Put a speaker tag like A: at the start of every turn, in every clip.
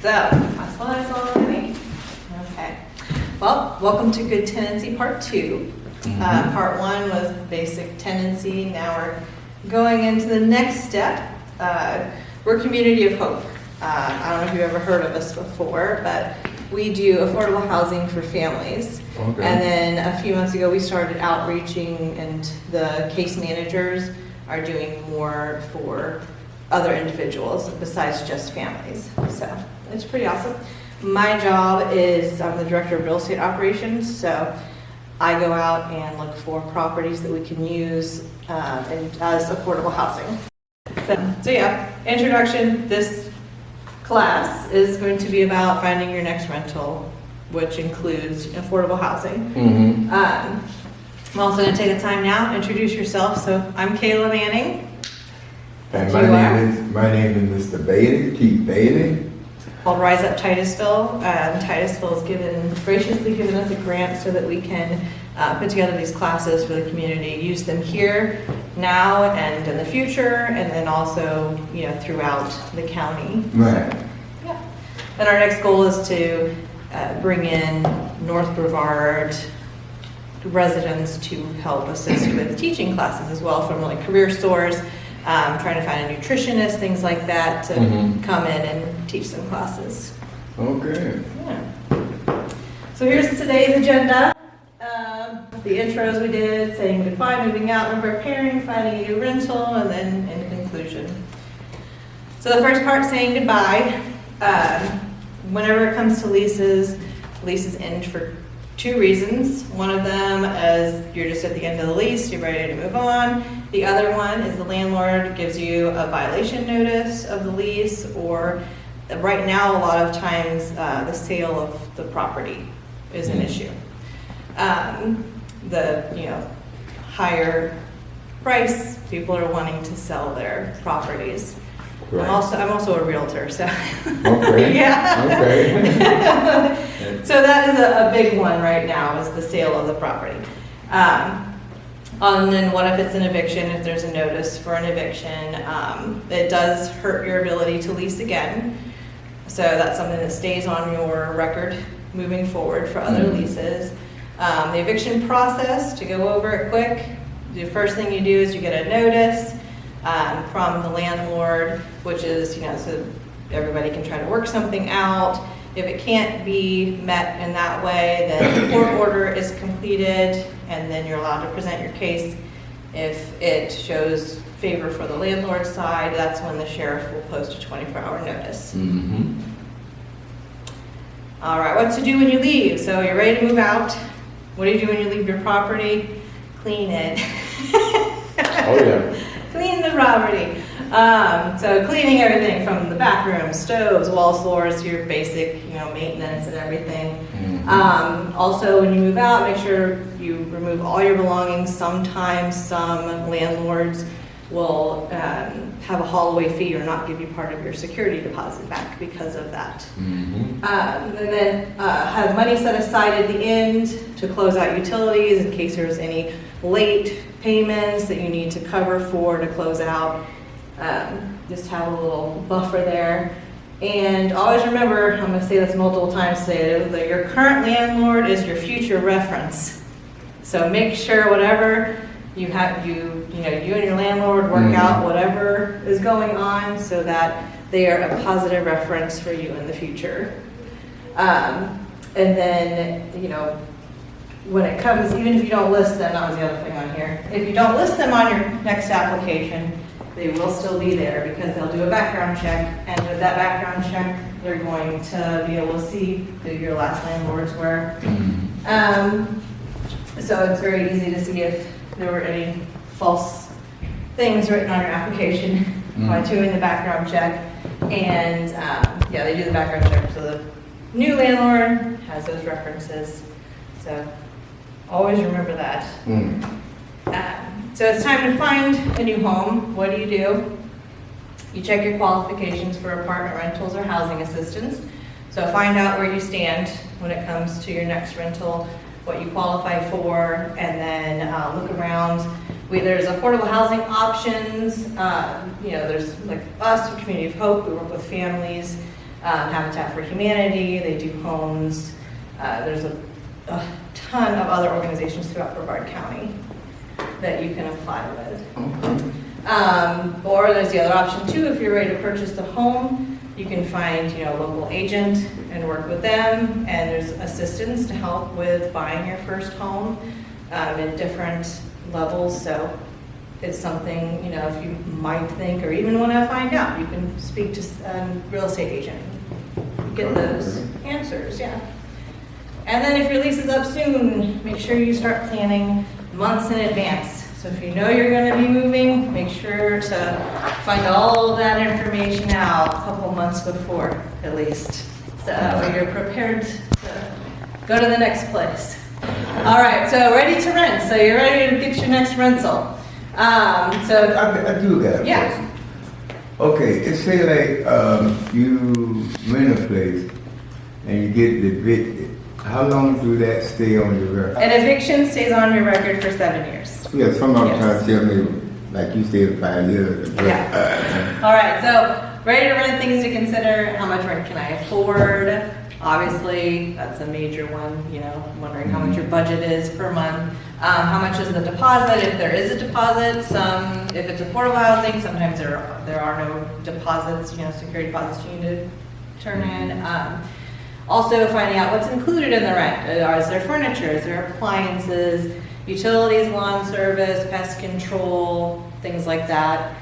A: So, my slides already? Okay. Well, welcome to Good Tenancy Part 2. Part 1 was basic tenancy. Now we're going into the next step. We're Community of Hope. I don't know if you've ever heard of us before, but we do affordable housing for families.
B: Okay.
A: And then a few months ago, we started outreaching, and the case managers are doing more for other individuals besides just families. So it's pretty awesome. My job is I'm the director of real estate operations, so I go out and look for properties that we can use as affordable housing. So yeah, introduction. This class is going to be about finding your next rental, which includes affordable housing. I'm also going to take the time now, introduce yourself. So I'm Kayla Manning.
B: And my name is Mr. Bailey, Keith Bailey.
A: Called Rise Up Titusville. Titusville has graciously given us a grant so that we can put together these classes for the community, use them here, now, and in the future, and then also, throughout the county.
B: Right.
A: So, yeah. And our next goal is to bring in North Brevard residents to help assist with teaching classes as well, from like career stores. Trying to find a nutritionist, things like that, to come in and teach some classes.
B: Okay.
A: Yeah. So here's today's agenda. The intros we did, saying goodbye, moving out, and preparing, finding a new rental, and then in conclusion. So the first part, saying goodbye. Whenever it comes to leases end for two reasons. One of them is you're just at the end of the lease, you're ready to move on. The other one is the landlord gives you a violation notice of the lease, or right now, a lot of times, the sale of the property is an issue. The higher price, people are wanting to sell their properties.
B: Right.
A: I'm also a realtor, so.
B: Okay.
A: Yeah.
B: Okay.
A: So that is a big one right now, is the sale of the property. And then what if it's an eviction, if there's a notice for an eviction, it does hurt your ability to lease again. So that's something that stays on your record moving forward for other leases. The eviction process, to go over it quick, the first thing you do is you get a notice from the landlord, which is, so everybody can try to work something out. If it can't be met in that way, then the court order is completed, and then you're allowed to present your case. If it shows favor for the landlord's side, that's when the sheriff will post a 24-hour notice. All right, what to do when you leave? So you're ready to move out. What do you do when you leave your property? Clean it.
B: Oh yeah.
A: Clean the property. So cleaning everything from the bathroom, stoves, walls, floors, to your basic, maintenance and everything. Also, when you move out, make sure you remove all your belongings. Sometimes some landlords will have a haul away fee or not give you part of your security deposit back because of that. And then have money set aside at the end to close out utilities in case there's any late payments that you need to cover to close out. Just have a little buffer there. And always remember, I'm going to say this multiple times today, that your current landlord is your future reference. So make sure whatever you have, you and your landlord work out whatever is going on so that they are a positive reference for you in the future. And then, when it comes, even if you don't list them, that was the other thing on here. If you don't list them on your next application, they will still be there because they'll do a background check, and with that background check, they're going to be able to see who your last landlords were. So it's very easy to see if there were any false things written on your application by doing the background check. And they do the background check, so the new landlord has those references. So always remember that. So it's time to find a new home. What do? You check your qualifications for apartment rentals or housing assistance. So find out where you stand when it comes to your next rental, what you qualify for, and then look around. There's affordable housing options. There's like us, Community of Hope. We work with families Habitat for Humanity, they do homes. There's a ton of other organizations throughout Brevard County that you can apply with. Or there's the other option too, if you're ready to purchase the home, you can find, a local agent and work with them, and there's assistance to help with buying your first home in different levels. So it's something, if you might think or even want to find out, you can speak to a real estate agent. Get those answers, yeah. And then if your lease is up soon, make sure you start planning months in advance. So if you know you're going to be moving, make sure to find all of that information out a couple months before, at least. So that way you're prepared to go to the next place. All right, so ready to rent. So you're ready to get your next rental.
B: I do got a question. Okay, it say like you rent a place and you get evicted. How long do that stay on your record?
A: An eviction stays on your record for 7 years.
B: Yeah, somebody trying to tell me, like you said, 5 years.
A: Yeah. All right, so ready to rent, things to consider. How much rent can I afford? Obviously, that's a major one, wondering how much your budget is per month. How much is the deposit, if there is a deposit. If it's affordable housing, sometimes there are no deposits, security deposits you need to turn in. Also finding out what's included in the rent. Is there furniture, is there appliances, utilities, lawn service, pest control, things like that.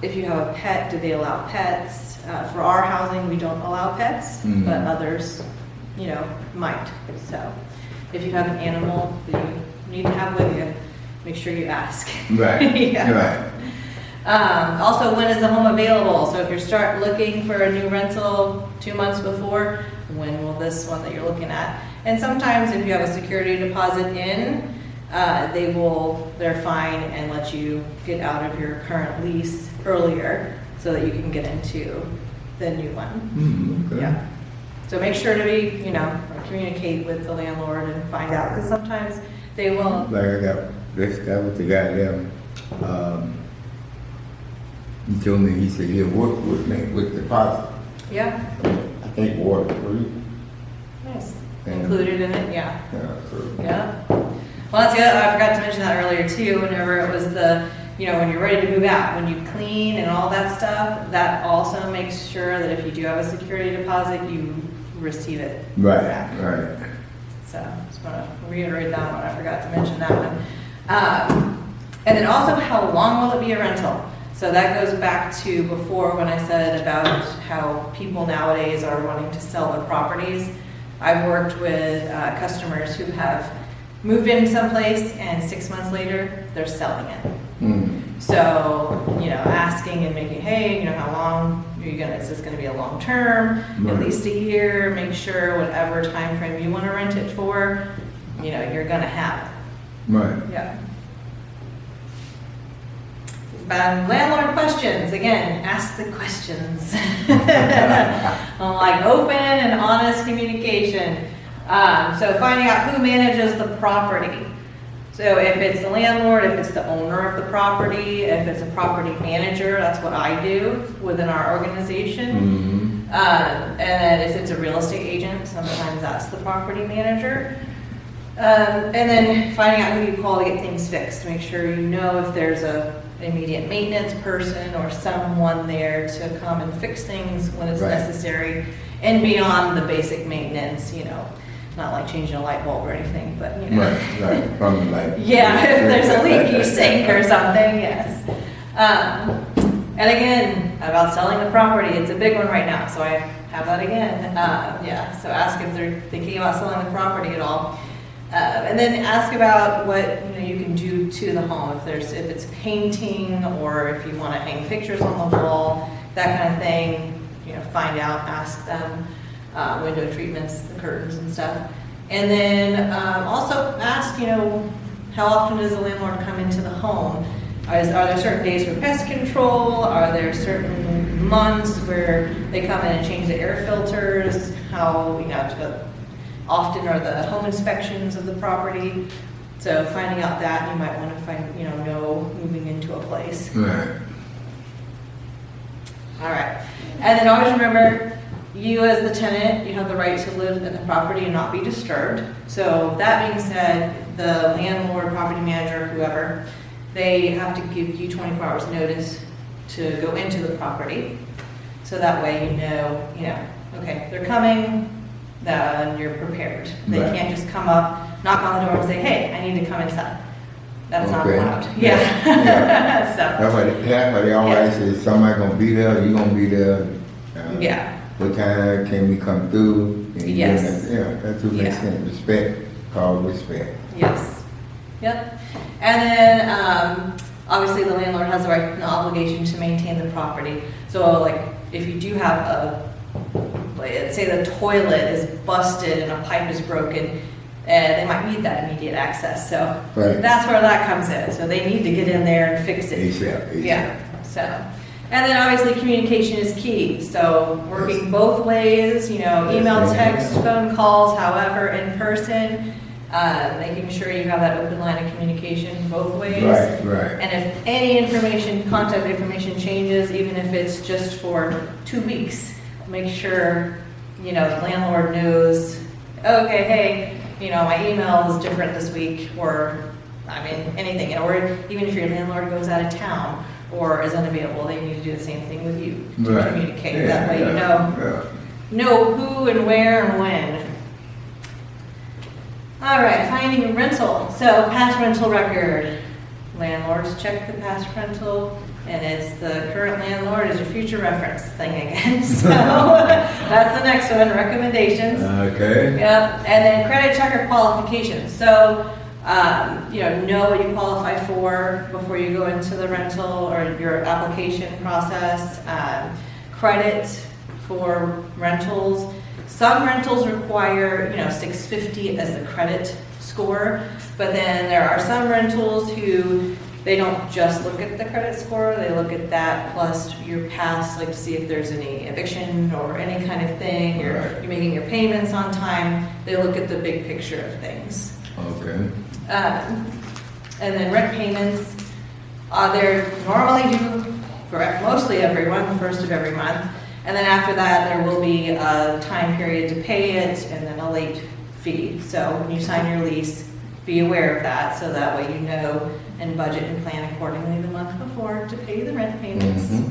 A: If you have a pet, do they allow pets? For our housing, we don't allow pets, but others, might. So if you have an animal that you need to have with you, make sure you ask.
B: Right,
A: yeah.
B: right.
A: Also, when is the home available? So if you start looking for a new rental 2 months before, when will this one that you're looking at? And sometimes if you have a security deposit in, they're fine and let you get out of your current lease earlier so that you can get into the new one.
B: Okay.
A: Yeah. So make sure to be, communicate with the landlord and find out, because sometimes they will.
B: Like I got this guy with the goddamn, he told me, he said he'll work with me with deposit.
A: Yeah.
B: I think water free.
A: Nice.
B: And
A: Included in it, yeah.
B: Yeah, so.
A: Yeah. Well, that's good. I forgot to mention that earlier too. Whenever it was when you're ready to move out, when you clean and all that stuff, that also makes sure that if you do have a security deposit, you receive it back.
B: Right.
A: So just want to reiterate that one. I forgot to mention that one. And then also, how long will it be a rental? So that goes back to before when I said about how people nowadays are wanting to sell their properties. I've worked with customers who have moved in someplace and 6 months later they're selling it. So, asking and making, hey, how long are you is this gonna be a long term, at least a year, make sure whatever time frame you wanna rent it for, you're gonna have it.
B: Right.
A: Yeah. Landlord questions, again, ask the questions. Like open and honest communication. So finding out who manages the property. So if it's the landlord, if it's the owner of the property, if it's a property manager, that's what I do within our organization. And then if it's a real estate agent, sometimes that's the property manager. And then finding out who you call to get things fixed. Make sure you know if there's a immediate maintenance person or someone there to come and fix things when it's necessary, and beyond the basic maintenance, not like changing a light bulb or anything, but
B: Right. From the light.
A: Yeah, if there's a leaky sink or something, yes. And again, about selling the property, it's a big one right now, so I have that again. So ask if they're thinking about selling the property at all. And then ask about what you can do to the home, if it's painting or if you want to hang pictures on the wall, that kind of thing. Find out, ask them. Window treatments, the curtains and stuff. And then also ask, how often does the landlord come into the home? Are there certain days for pest control? Are there certain months where they come in and change the air filters? How often are the home inspections of the property? So finding out that, you might want to know moving into a place.
B: Right.
A: All right. And then always remember, you as the tenant, you have the right to live in the property and not be disturbed. So that being said, the landlord, property manager, whoever, they have to give you 24 hours notice to go into the property. So that way you know, okay, they're coming, then you're prepared. They
B: Right.
A: can't just come up, knock on the door and say, hey, I need to come inside. That's not
B: Okay.
A: allowed.
B: Yeah.
A: Yeah.
B: That's why they always say somebody gonna be there, you gonna be there.
A: Yeah.
B: What time can we come through? And
A: Yes.
B: Yeah, that's what makes
A: Yeah.
B: sense. Respect, call respect.
A: Yes. Yep. And then, obviously the landlord has the right and the obligation to maintain the property. So like, if you do have like, say the toilet is busted and a pipe is broken, they might need that immediate access. So
B: Right.
A: that's where that comes in. So they need to get in there and fix it.
B: ASAP.
A: Yeah, so, and then obviously communication is key, so working both ways, email, text, phone calls, however, in person, making sure you have that open line of communication both ways.
B: Right.
A: And if any contact information changes, even if it's just for 2 weeks, make sure, the landlord knows, okay, hey, my email is different this week, or, anything, or even if your landlord goes out of town, or is unavailable, they need to do the same thing with you to
B: Right.
A: communicate.
B: Yeah,
A: That way
B: yeah.
A: know who and where and when. All right, finding a rental. So past rental record. Landlords check the past rental, and it's the current landlord is your future reference thing again. So that's the next one, recommendations.
B: Okay.
A: Yep, and then credit checker qualifications. So, know what you qualify for before you go into the rental or your application process. Credit for rentals. Some rentals require, 650 as the credit score, but then there are some rentals who they don't just look at the credit score, they look at that plus your past, like to see if there's any eviction or any kind of thing,
B: Right.
A: you're making your payments on time, they look at the big picture of things.
B: Okay.
A: And then rent payments, they're normally due for mostly everyone, the first of every month. And then after that, there will be a time period to pay it and then a late fee. So when you sign your lease, be aware of that, so that way you know and budget and plan accordingly the month before to pay the rent payments.
B: Mhm.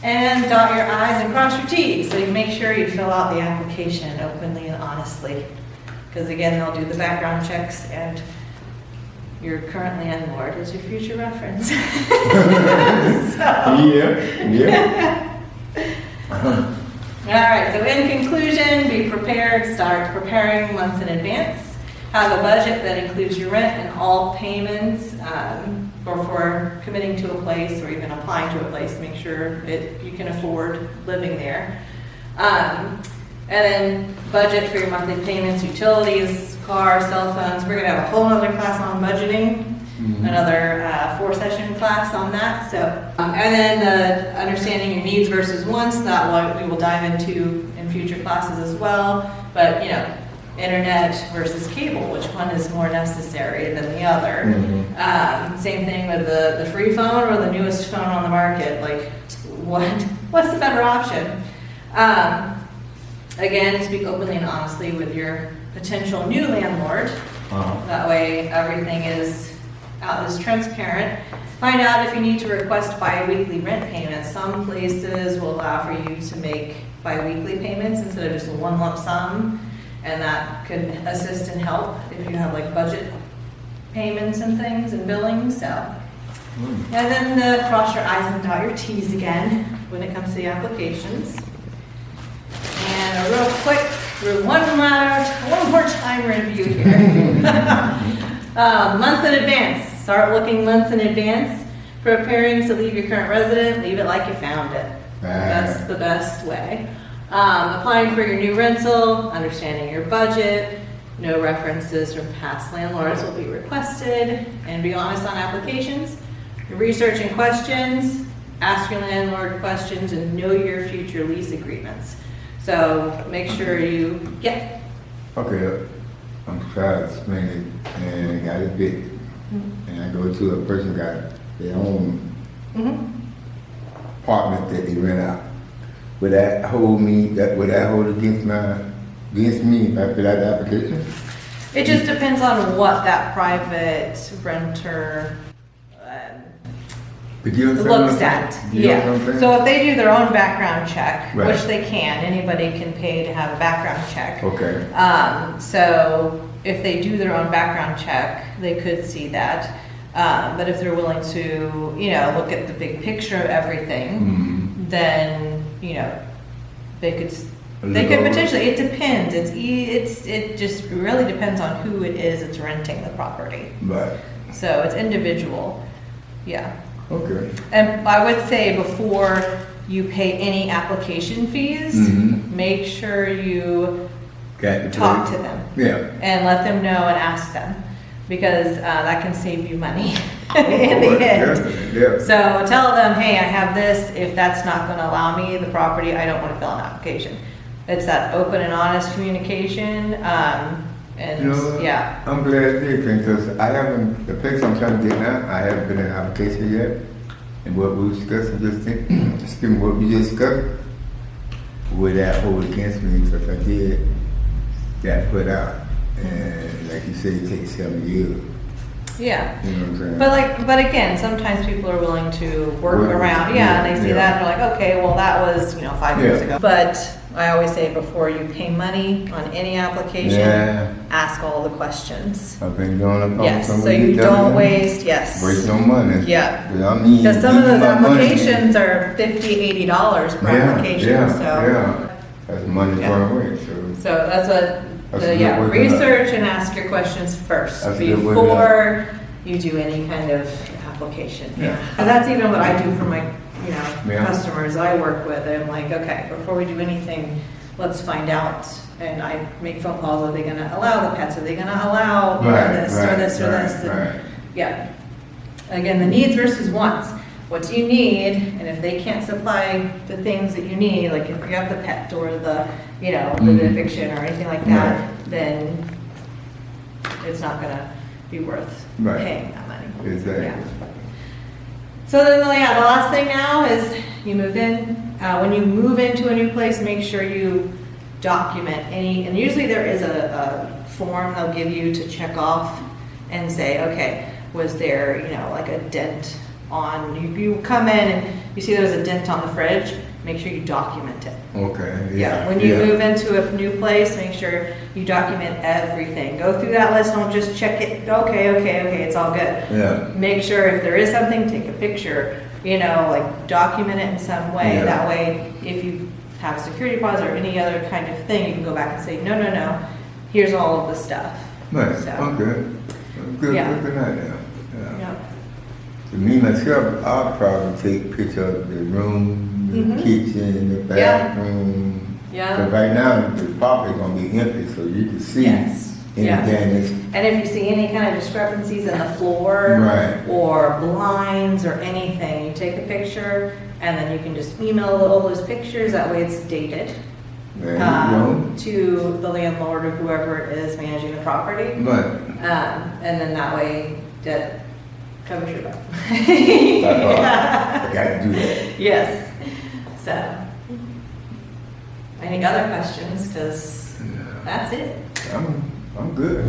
A: And dot your I's and cross your T's, so you make sure you fill out the application openly and honestly. Because again, they'll do the background checks and your current landlord is your future reference.
B: Yeah.
A: All right, so in conclusion, be prepared, start preparing months in advance. Have a budget that includes your rent and all payments before committing to a place or even applying to a place. Make sure you can afford living there. And then budget for your monthly payments, utilities, car, cell phones. We're gonna have a whole other class on budgeting, another 4-session class on that. So, and then understanding your needs versus wants, that we will dive into in future classes as well. But internet versus cable, which one is more necessary than the other? Same thing with the free phone or the newest phone on the market. Like, what's the better option? Again, speak openly and honestly with your potential new landlord. That way, everything is transparent. Find out if you need to request bi-weekly rent payments. Some places will allow for you to make bi-weekly payments instead of just one lump sum, and that could assist and help if you have like budget payments and things and billing. So, and then cross your I's and dot your T's again when it comes to the applications. And a real quick, one more time review here. Months in advance. Start looking months in advance. Preparing to leave your current resident, leave it like you found it. That's the best way. Applying for your new rental, understanding your budget, no references from past landlords will be requested, and be honest on applications. Researching questions, ask your landlord questions, and know your future lease agreements. So make sure you get.
B: Okay, I'm trying to explain it, and I got a bit, and I go to a person got their own apartment that they rent out. would that hold against me if I fill out the application?
A: It just depends on what that private renter
B: But you understand what I'm
A: looks
B: saying?
A: at.
B: You know what I'm
A: Yeah.
B: saying?
A: So if they do their own background check,
B: Right.
A: which they can, anybody can pay to have a background check.
B: Okay.
A: So if they do their own background check, they could see that. But if they're willing to, look at the big picture of everything, then, they could potentially, it depends. It just really depends on who it is that's renting the property.
B: Right.
A: So it's individual. Yeah.
B: Okay.
A: And I would say before you pay any application fees, make sure you
B: Got the
A: talk
B: place.
A: to them
B: Yeah.
A: and let them know and ask them, because that can save you money
B: Of
A: in
B: course,
A: the end.
B: definitely, yeah.
A: So tell them, hey, I have this. If that's not going to allow me the property, I don't want to fill an application. It's that open and honest communication. And
B: You know,
A: yeah.
B: I'm glad you did, because the place I'm trying to get now, I haven't been in application yet. And what we discussed what we discussed, would that hold against me, because I did that put out. And like you said, it takes 7 years.
A: Yeah.
B: You know what I'm saying?
A: But again, sometimes people are willing to work
B: Work,
A: around.
B: yeah,
A: And they see
B: yeah.
A: that and they're like, okay, well, that was, 5 years
B: Yeah.
A: ago. But I always say before you pay money on any application,
B: Yeah.
A: ask all the questions.
B: I've been going up
A: Yes, so you don't waste, yes.
B: Waste no money.
A: Yeah.
B: I mean,
A: Because some of
B: give me
A: those
B: my money.
A: applications are $50, $80 per application, so.
B: Yeah. That's money
A: Yeah.
B: thrown away,
A: So that's what,
B: That's a good way to
A: research and ask your questions first
B: That's a good way to
A: before you do any kind of application.
B: Yeah.
A: And that's even what I do for my,
B: Yeah.
A: customers I work with. I'm like, okay, before we do anything, let's find out. And I make phone calls. Are they going to allow the pets? Are they going to allow this or this or this? And,
B: Right.
A: yeah. Again, the needs versus wants. What do you need? And if they can't supply the things that you need, like if you have the pet or the, the eviction or anything like that,
B: Right.
A: then it's not gonna be worth
B: Right.
A: paying that money.
B: Exactly.
A: Yeah. So then, the last thing now is you move in. When you move into a new place, make sure you document and usually there is a form they'll give you to check off and say, okay, was there, like a dent on, you come in and you see there's a dent on the fridge, make sure you document it.
B: Okay.
A: Yeah, when you move into a new place, make sure you document everything. Go through that list, don't just check it, okay, it's all good.
B: Yeah.
A: Make sure if there is something, take a picture, like document it in some way.
B: Yeah.
A: That way, if you have a security deposit or any other kind of thing, you can go back and say, no, here's all of the stuff.
B: Right.
A: So,
B: Okay. Good.
A: Yeah.
B: Good night now. Yeah.
A: yeah.
B: For me myself, I'll probably take picture of the room, the kitchen, the bathroom.
A: Yeah.
B: But right now, the property gonna be empty, so you can see
A: Yes. Yeah.
B: anything that's
A: And if you see any kind of discrepancies in the floor
B: Right.
A: or blinds or anything, you take a picture and then you can just email all those pictures. That way it's dated
B: there you go.
A: to the landlord or whoever is managing the property.
B: Right.
A: And then that way that covers your butt.
B: I got to do that.
A: Yes. So, any other questions? Because that's it.
B: I'm good.